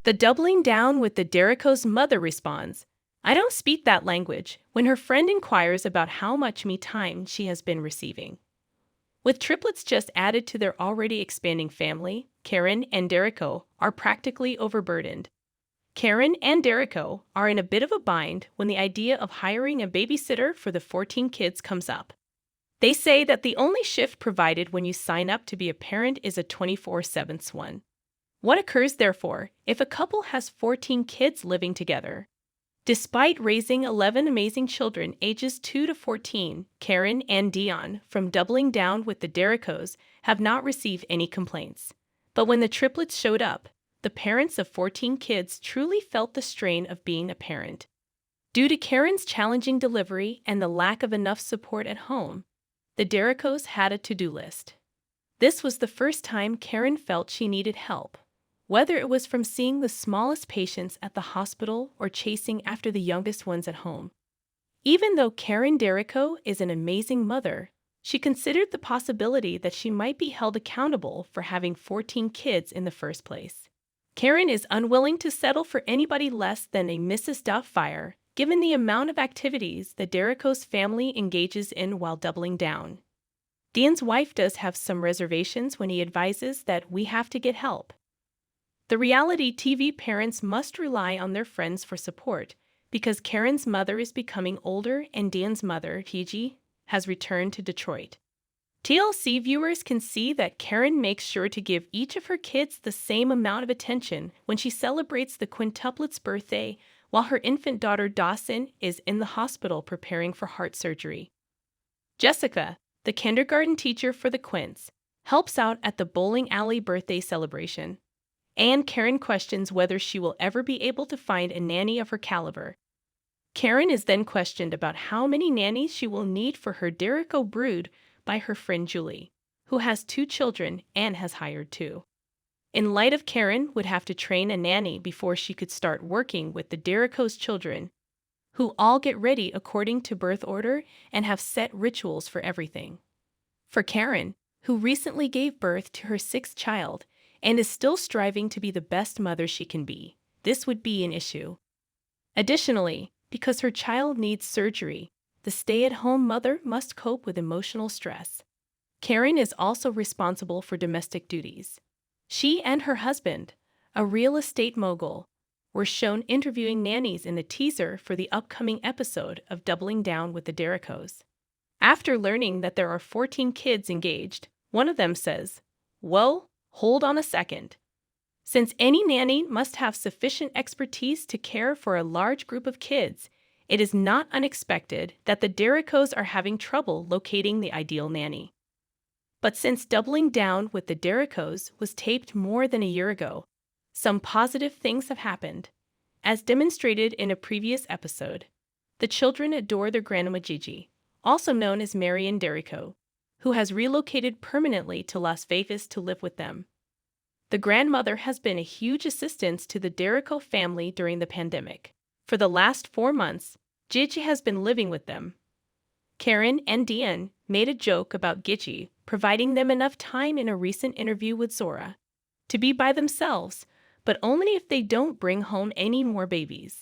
The doubling down with the Derricos' mother responds, "I don't speak that language," when her friend inquires about how much me time she has been receiving. With triplets just added to their already expanding family, Karen and Derrico are practically overburdened. Karen and Derrico are in a bit of a bind when the idea of hiring a babysitter for the 14 kids comes up. They say that the only shift provided when you sign up to be a parent is a 24/7 one. What occurs, therefore, if a couple has 14 kids living together? Despite raising 11 amazing children ages 2 to 14, Karen and Deon, from doubling down with the Derricos, have not received any complaints. But when the triplets showed up, the parents of 14 kids truly felt the strain of being a parent. Due to Karen's challenging delivery and the lack of enough support at home, the Derricos had a to-do list. This was the first time Karen felt she needed help, whether it was from seeing the smallest patients at the hospital or chasing after the youngest ones at home. Even though Karen Derrico is an amazing mother, she considered the possibility that she might be held accountable for having 14 kids in the first place. Karen is unwilling to settle for anybody less than a Mrs. Doubtfire, given the amount of activities the Derricos family engages in while doubling down. Dean's wife does have some reservations when he advises that we have to get help. The reality TV parents must rely on their friends for support because Karen's mother is becoming older and Dan's mother, Gigi, has returned to Detroit. TLC viewers can see that Karen makes sure to give each of her kids the same amount of attention when she celebrates the quintuplet's birthday while her infant daughter Dawson is in the hospital preparing for heart surgery. Jessica, the kindergarten teacher for the Quints, helps out at the bowling alley birthday celebration. And Karen questions whether she will ever be able to find a nanny of her caliber. Karen is then questioned about how many nannies she will need for her Derrico brood by her friend Julie, who has 2 children and has hired 2. In light of Karen would have to train a nanny before she could start working with the Derricos' children, who all get ready according to birth order and have set rituals for everything. For Karen, who recently gave birth to her 6th child and is still striving to be the best mother she can be, this would be an issue. Additionally, because her child needs surgery, the stay-at-home mother must cope with emotional stress. Karen is also responsible for domestic duties. She and her husband, a real estate mogul, were shown interviewing nannies in the teaser for the upcoming episode of Doubling Down with the Derricos. After learning that there are 14 kids engaged, one of them says, "Well, hold on a second. Since any nanny must have sufficient expertise to care for a large group of kids, it is not unexpected that the Derricos are having trouble locating the ideal nanny." But since Doubling Down with the Derricos was taped more than a year ago, some positive things have happened. As demonstrated in a previous episode, the children adore their grandma Gigi, also known as Marian Derrico, who has relocated permanently to Las Vegas to live with them. The grandmother has been a huge assistance to the Derrico family during the pandemic. For the last 4 months, Gigi has been living with them. Karen and Dean made a joke about Gigi providing them enough time in a recent interview with Zora to be by themselves, but only if they don't bring home any more babies.